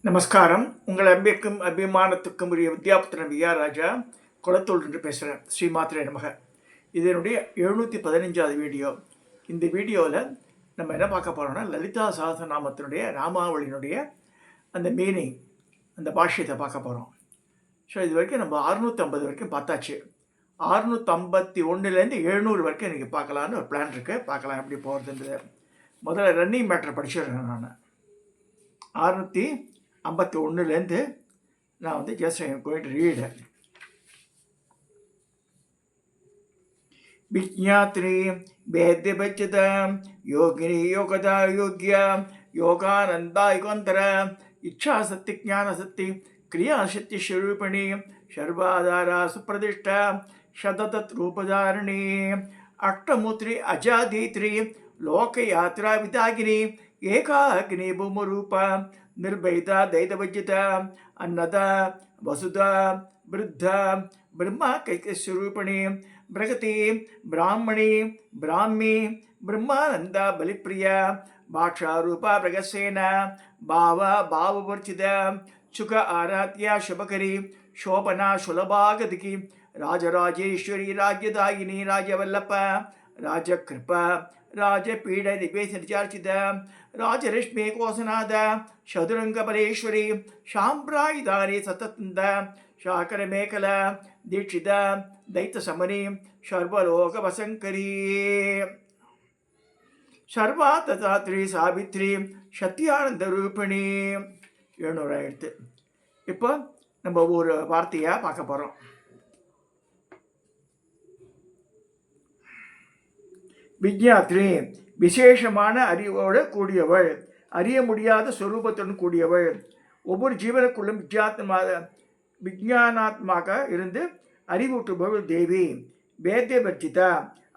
நமஸ்காரம். உங்கள் அன்பிற்கும் அபிமானத்துக்கும் உரிய வித்யாபுத்திரன் வி ஆர் ராஜா குளத்தூர் என்று பேசுகிறேன். ஸ்ரீமாத்திரை நமக. இதனுடைய 715வது வீடியோ. இந்த வீடியோவில் நம்ம என்ன பார்க்க போகிறோம்னா, லலிதா சஹஸ்ரநாமத்தினுடைய ராமாவளியினுடைய அந்த மீனிங், அந்த பாஷ்யத்தை பார்க்க போகிறோம். ஸோ இது வரைக்கும் நம்ம 650 வரைக்கும் பார்த்தாச்சு. 651லேருந்து 700 வரைக்கும் இன்றைக்கி பார்க்கலான்னு ஒரு பிளான் இருக்குது. பார்க்கலாம் எப்படி போகிறதுன்றது. முதல்ல ரன்னிங் மேட்டர் படிச்சிடுறேன். நான் 651லேருந்து நான் just I am going to read. விஜ்ஞாத்ரி வேத்யபட்சத யோகினி யோகதா யோக்ய யோகானந்தா யுகந்தர இச்சாசக்தி ஞானசக்தி கிரியாசக்தி ஸ்வரூபிணி சர்வாதாரா சுப்பிரதிஷ்டா சததத் ரூபதாரிணி அஷ்டமூர்த்தி அஜாதீத்ரி லோகயாத்ரா விதாகினி ஏகாகினி பூமரூப निर्भयिता दैतवज्यता अन्नदा वसुधा वृद्धा ब्रह्मा कैकस्वरूपिणी प्रगति ब्राह्मणी ब्राह्मी ब्रह्मानंदा बलिप्रिया भाषारूपा प्रगसेन भावा भाववर्जिता सुख आराध्या शुभकरी शोभना सुलभागतिकी राजराजेश्वरी राज्यदायिनी राजवल्लभ राजकृपा राजपीठ निवेशनिचार्चित राजरश्मि कोसनाद चतुरंग परेश्वरी शाम्रायुधारी सततंद शाकर मेखल दीक्षित दैत्य समनी सर्वलोक वसंकरी सर्वातत्री सावित्री சத்தியானந்த ரூபிணி. 700 ஆயிடுத்து. இப்போ நம்ம ஒரு வார்த்தையாக பார்க்க போகிறோம். விஜ்ஞாத்ரி விசேஷமான அறிவோடு கூடியவள், அறிய முடியாத ஸ்வரூபத்துடன் கூடியவள், ஒவ்வொரு ஜீவனுக்குள்ளும் விஜயானாத்மாக இருந்து அறிவூட்டுபவள் தேவி. வேத்யவர்ஜிதா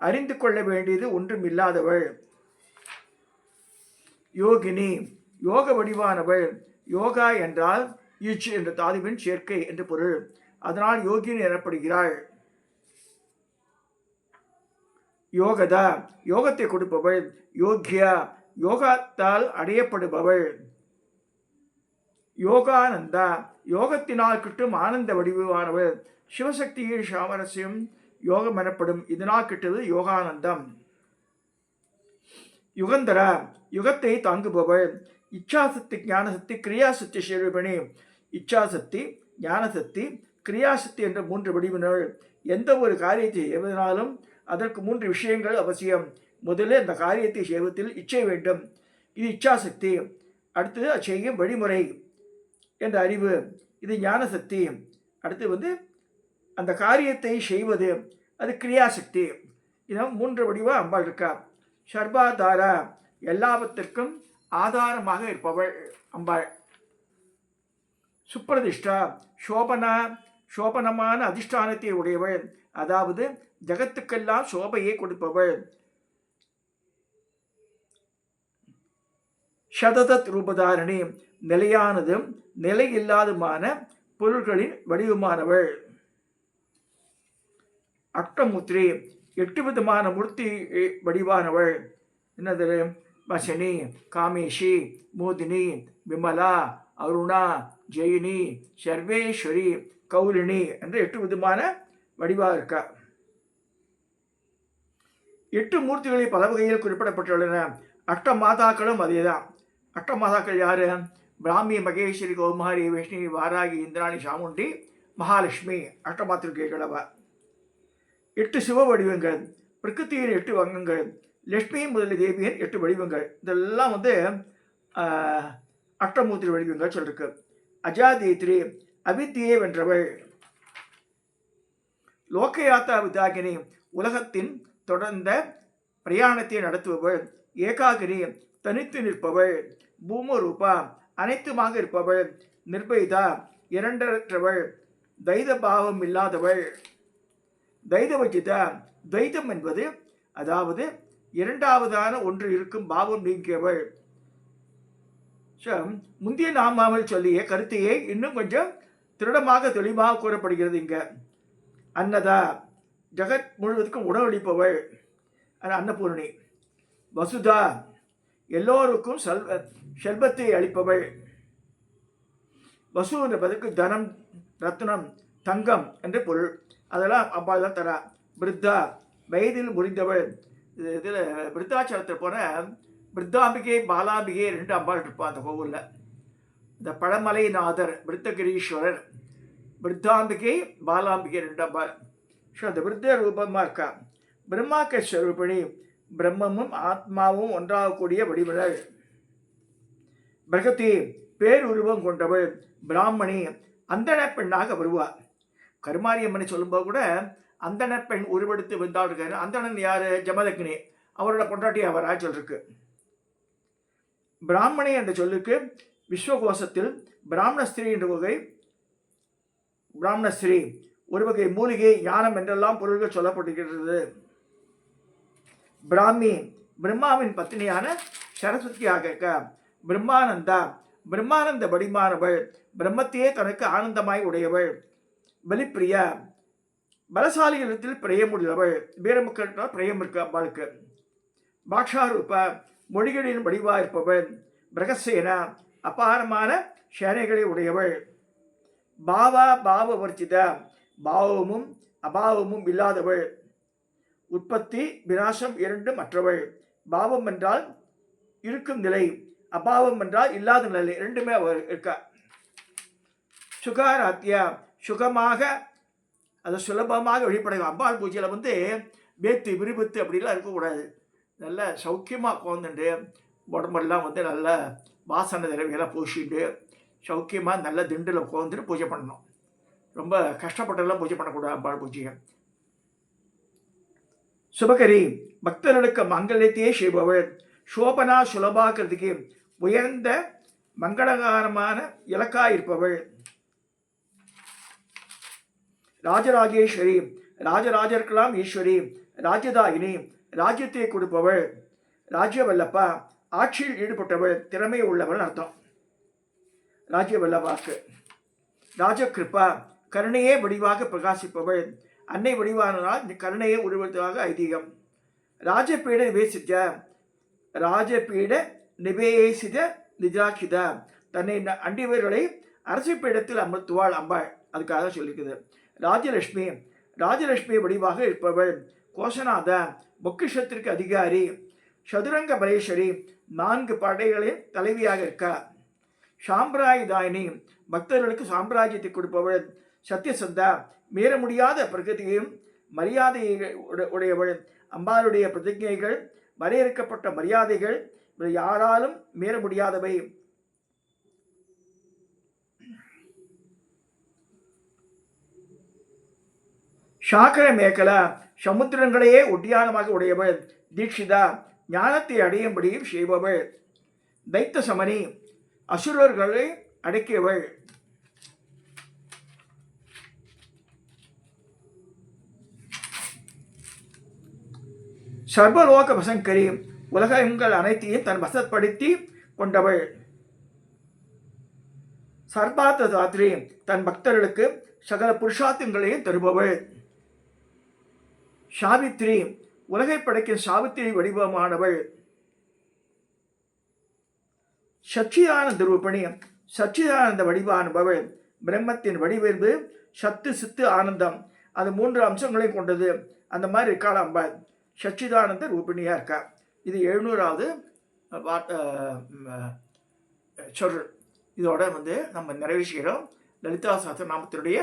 அறிந்து கொள்ள வேண்டியது ஒன்றும் இல்லாதவள். யோகினி யோக வடிவானவள். யோகா என்றால் யுஜ் என்ற தாதுவின் சேர்க்கை என்று பொருள். அதனால் யோகினி எனப்படுகிறாள். யோகதா யோகத்தை கொடுப்பவள். யோக்யா யோகத்தால் அடையப்படுபவள். யோகானந்தா யோகத்தினால் கிட்டும் ஆனந்த வடிவானவள். சிவசக்தியின் சாமரஸ்யம் யோகம் எனப்படும். இதனால் கிட்டுவது யோகானந்தம். யுகந்தரா யுகத்தை தாங்குபவள். இச்சாசக்தி ஞானசக்தி கிரியாசக்தி ஸ்வரூபிணி. இச்சாசக்தி ஞானசக்தி கிரியாசக்தி என்ற 3 வடிவினள். எந்த ஒரு காரியத்தை செய்வதனாலும் அதற்கு 3 விஷயங்கள் அவசியம். முதலில் அந்த காரியத்தை செய்வதில் இச்சை வேண்டும், இது இச்சாசக்தி. அடுத்தது செய்யும் வழிமுறை என்ற அறிவு, இது ஞானசக்தி. அடுத்து அந்த காரியத்தை செய்வது, அது கிரியாசக்தி. இதான் 3 வடிவாக அம்பாள் இருக்கா. சர்வாதாரா எல்லாவற்றிற்கும் ஆதாரமாக இருப்பவள் அம்பாள். சுப்பிரதிஷ்டா சோபனமான அதிஷ்டானத்தை உடையவள், அதாவது ஜகத்துக்கெல்லாம் சோபையை கொடுப்பவள். சததத் ரூபதாரணி நிலையானதும் நிலை இல்லாதுமான பொருள்களின் வடிவமானவள். அஷ்டமுத்ரி 8 விதமான மூர்த்தி வடிவானவள். என்னது? வசனி, காமேஷி, மோதினி, விமலா, அருணா, ஜெயினி, சர்வேஸ்வரி, கௌலினி என்ற 8 விதமான வடிவாக இருக்கா. 8 மூர்த்திகளை பல வகையில் குறிப்பிடப்பட்டுள்ளன. அஷ்டமாதாக்களும் அதே தான். அஷ்டமாதாக்கள் யாரு? பிராமி, மகேஸ்வரி, கௌமாரி, வைஷ்ணவி, வாராகி, இந்திராணி, சாமுண்டி, மகாலட்சுமி அஷ்டமாத்திருக்கைகள் அவ. 8 சிவ வடிவங்கள், பிரகிருத்தியின் 8 வங்கங்கள், லட்சுமி முதலிய தேவியின் 8 வடிவங்கள். இதெல்லாம் அஷ்டமூர்த்தி வடிவங்கள் சொல்லிருக்கு. அஜாதீத்ரி அவித்தியை வென்றவள். லோகயாத்தா விதாகினி உலகத்தின் தொடர்ந்த பிரயாணத்தை நடத்துபவள். ஏகாகினி தனித்து நிற்பவள். பூமரூபா அனைத்துமாக இருப்பவள். நிர்பயிதா இரண்டற்றவள். தைத பாவம் இல்லாதவள். தைதவஜிதா துவைதம் என்பது அதாவது இரண்டாவதான ஒன்று இருக்கும் பாவம் நீங்கியவள். முந்தைய நாமாவில் சொல்லிய கருத்தையே இன்னும் கொஞ்சம் திருடமாக தெளிவாக கூறப்படுகிறது இங்க. அன்னதா ஜகத் முழுவதுக்கும் உணவளிப்பவள் அன்னபூர்ணி. வசுதா எல்லோருக்கும் செல்வத்தை அளிப்பவள். வசு என்ற பதற்கு தனம், ரத்னம், தங்கம் என்று பொருள். அதெல்லாம் அம்பாள் தான் தரா. பிருத்தா, வயதில் முறிந்தவள். இதில் விருத்தாச்சலத்தில் போன விருத்தாம்பிகை, பாலாம்பிகை 2 அம்பாள் இருப்பாள் அந்த கோவிலில். இந்த பழமலைநாதர், விருத்தகிரீஸ்வரர், விருத்தாம்பிகை, பாலாம்பிகை 2 அம்பாள். ஸோ அந்த விருத்த ரூபமாக இருக்கா. பிரம்மாக்க ஸ்வரூபிணி, பிரம்மமும் ஆத்மாவும் ஒன்றாகக்கூடிய வடிவங்கள். பிரகதி, பேருருவம் கொண்டவள். பிராமணி, அந்தன பெண்ணாக வருவாள். கருமாரியம்மனை சொல்லும்போது கூட அந்தன பெண் உருவெடுத்து வந்தாள் இருக்காரு. அந்தணன் யார்? ஜமதக்னி, அவரோட பொண்டாட்டி அவரா சொல்லிருக்கு. பிராமணி என்ற சொல்லுக்கு விஸ்வகோசத்தில் பிராமணஸ்திரீ என்ற வகை, பிராமணஸ்திரீ ஒரு வகை மூலிகை, ஞானம் என்றெல்லாம் பொருள்கள் சொல்லப்பட்டிருக்கிறது. பிராமி, பிரம்மாவின் பத்னியான சரஸ்வதியாக இருக்க. பிரம்மானந்தா, பிரம்மானந்த வடிமானவள், பிரம்மத்தையே தனக்கு ஆனந்தமாய் உடையவள். பலிப்பிரியா, பலசாலிகளிடத்தில் பிரியமுள்ளவள். வீரமக்கள் பிரியம் இருக்க அம்பாளுக்கு. பாக்ஷாரூபா, மொழிகளின் வடிவாக இருப்பவள். பிரகசேனா, அபாரமான சேனைகளை உடையவள். பாவா, பாவவர்த்திதா, பாவமும் அபாவமும் இல்லாதவள். உற்பத்தி விநாசம் 2 மற்றவள். பாவம் என்றால் இருக்கும் நிலை, அபாவம் என்றால் இல்லாத நிலை, 2மே அவர் இருக்கா. சுகாராத்தியா, சுகமாக, அதை சுலபமாக வெளிப்படையும். அம்பாள் பூஜையில் வேத்து விருபத்து அப்படிலாம் இருக்கக்கூடாது. நல்ல சௌக்கியமாக உட்காந்துட்டு உடம்பெல்லாம் நல்ல வாசனை திரவியெல்லாம் பூசிட்டு சௌக்கியமாக நல்ல திண்டில் உட்காந்துட்டு பூஜை பண்ணணும். ரொம்ப கஷ்டப்பட்டெல்லாம் பூஜை பண்ணக்கூடாது அம்பாள் பூஜையை. சுபகரி, பக்தர்களுக்கு மங்களத்தையே செய்பவள். சோபனா, சுலபாக்கிறதுக்கு உயர்ந்த மங்களகரமான இலக்காக இருப்பவள். ராஜராஜேஸ்வரி, ராஜராஜருக்கெல்லாம் ஈஸ்வரி. ராஜதாயினி, ராஜ்யத்தை கொடுப்பவள். ராஜ்யவல்லப்பா, ஆட்சியில் ஈடுபட்டவள், திறமை உள்ளவள் அர்த்தம் ராஜ்யவல்லபாக்கு. ராஜகிருப்பா, கருணையே வடிவாக பிரகாசிப்பவள். அன்னை வடிவானால் கருணையை உருவதாக ஐதீகம். ராஜபீட நிவேசித்த, ராஜபீட நிவேசித நிஜாட்சித, தன்னை அண்டியவர்களை அரசு பீடத்தில் அமர்த்துவாள் அம்பாள், அதுக்காக சொல்லியிருக்குது. ராஜலட்சுமி, ராஜலட்சுமி வடிவாக இருப்பவள். கோஷநாத, பொக்கிஷத்திற்கு அதிகாரி. சதுரங்க பலேஸ்வரி, 4 படைகளின் தலைவியாக இருக்கா. சாம்பிராயதாயினி, பக்தர்களுக்கு சாம்ராஜ்யத்தை கொடுப்பவள். சத்யசந்தா, மீற முடியாத பிரகதியையும் மரியாதையை உடையவள். அம்பாளுடைய பிரதிஜைகள், வரையறுக்கப்பட்ட மரியாதைகள் யாராலும் மீற முடியாதவை. சாக்கர மேகலா, சமுத்திரங்களையே ஒட்டியானமாக உடையவள். தீட்சிதா, ஞானத்தை அடையும்படியும் செய்பவள். தைத்த சமனி, அசுரர்களை அடக்கியவள். சர்வலோக வசங்கரி, உலகங்கள் அனைத்தையும் தன் வசப்படுத்தி கொண்டவள். சர்பார்த்த தாத்ரி, தன் பக்தர்களுக்கு சகல புருஷார்த்தங்களையும் தருபவள். சாவித்ரி, உலகை படைக்கும் சாவித்திரி வடிவமானவள். சச்சிதானந்த ரூபணி, சச்சிதானந்த வடிவானவள். பிரம்மத்தின் வடிவென்பு சத்து, சித்து, ஆனந்தம், அது 3 அம்சங்களையும் கொண்டது. அந்த மாதிரி இருக்காள் அம்பாள். சச்சிதானந்த ரூபிணியாக இருக்கா. இது 700வது சொல். இதோட நம்ம நிறைவு செய்கிறோம் லலிதா சஹஸ்ரநாமத்தினுடைய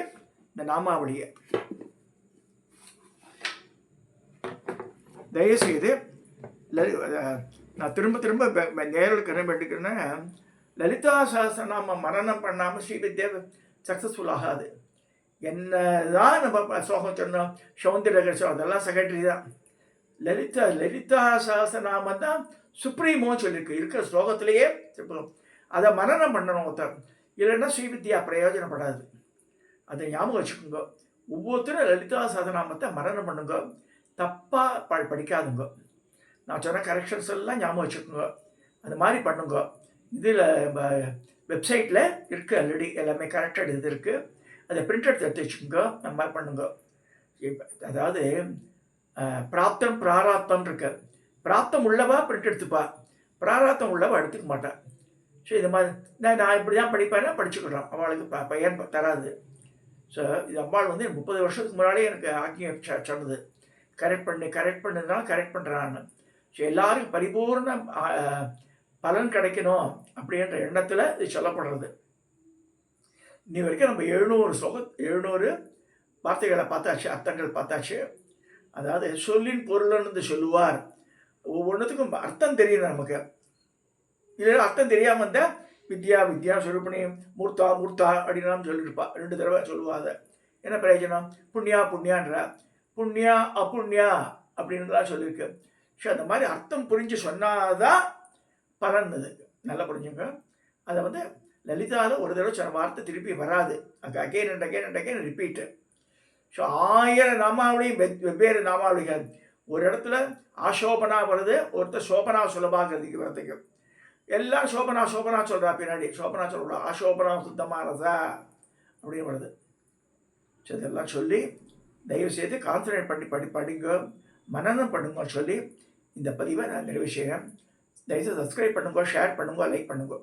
இந்த நாமாவளியை. தயவுசெய்து நான் திரும்ப திரும்ப நேரில் கண்ண வேண்டிக்கிறேன்னா, லலிதா சஹஸ்ரநாமம் மரணம் பண்ணாமல் ஸ்ரீவித்யா சக்ஸஸ்ஃபுல் ஆகாது. என்ன தான் நம்ம ஸ்லோகம் சொன்னோம், சௌந்தரகர் அதெல்லாம் செகண்டரி தான். லலிதா சஹஸ்ரநாமம் தான் சுப்ரீமோ சொல்லியிருக்கு. இருக்கிற ஸ்லோகத்திலேயே அதை மரணம் பண்ணணும் ஒருத்தர், இல்லைன்னா ஸ்ரீவித்யா பிரயோஜனப்படாது. அதை ஞாபகம் வச்சுக்கோங்க. ஒவ்வொருத்தரும் லலிதா சஹஸ்ரநாமத்தை மரணம் பண்ணுங்க, தப்பாக படிக்காதுங்க. நான் சொன்ன கரெக்ஷன்ஸ் எல்லாம் ஞாபகம் வச்சுக்கோங்க, அந்த மாதிரி பண்ணுங்க. இதில் வெப்சைட்டில் இருக்குது ஆல்ரெடி, எல்லாமே கரெக்டட் இது இருக்குது. அதை பிரிண்ட் எடுத்து வச்சுக்கோங்க, அந்த மாதிரி பண்ணுங்க. அதாவது பிராப்தம் பிராராப்தம் இருக்கு. பிராப்தம் உள்ளவா பிரிண்ட் எடுத்துப்பா, பிராராப்தம் உள்ளவா எடுத்துக்க மாட்டா. ஸோ இது மாதிரி நான் இப்படி தான் படிப்பேன்னா படிச்சுக்கிட்டோம், அவளுக்கு பையன் தராது. ஸோ இது அம்பாள் வந்து 30 வருஷத்துக்கு முன்னாடியே எனக்கு ஆக்கியம் சொன்னது. கரெக்ட் பண்ணுறதுனால கரெக்ட் பண்ணுறான்னு. ஸோ எல்லாருக்கும் பரிபூர்ண பலன் கிடைக்கணும் அப்படின்ற எண்ணத்தில் இது சொல்லப்படுறது. இன்னி வரைக்கும் நம்ம 700 வார்த்தைகளை பார்த்தாச்சு, அர்த்தங்கள் பார்த்தாச்சு. அதாவது சொல்லின் பொருள்னு சொல்லுவார். ஒவ்வொன்றுத்துக்கும் அர்த்தம் தெரியும் நமக்கு. இதில் அர்த்தம் தெரியாமல் இருந்தால் வித்யா சொரூபிணி, மூர்த்தா அப்படின்னு சொல்லியிருப்பா. 2 தடவை சொல்லுவாங்க. என்ன பிரயோஜனம்? புண்ணியான்ற புண்ணியா அப்புண்ணியா அப்படின்லாம் சொல்லியிருக்கு. ஸோ அந்த மாதிரி அர்த்தம் புரிஞ்சு சொன்னாதான் பலன். இதுக்கு நல்லா புரிஞ்சுங்க. அதை வந்து லலிதாவில் ஒரு தடவை சொன்ன வார்த்தை திருப்பி வராது. அங்கே again and again repeat. So 1000 நாமாவளியும் வெவ்வேறு நாமாவளிகள். ஒரு இடத்துல ஆசோபனா வருது, ஒருத்தர் சோபனா சுலபாகிறதுக்கு வரதுக்கு. எல்லாம் சோபனா சொல்கிறா, பின்னாடி சோபனா சொல்கிறா, ஆசோபனா சுத்தமானதா அப்படின்னு வருது. ஸோ இதெல்லாம் சொல்லி தயவுசெய்து கான்சன்ட்ரேட் பண்ணி படிங்க, மனனம் பண்ணுங்கன்னு சொல்லி இந்த பதிவை நான் நிறைவு செய்கிறேன். தயவுசெய்து சப்ஸ்கிரைப் பண்ணுங்க, ஷேர் பண்ணுங்க, லைக் பண்ணுங்க.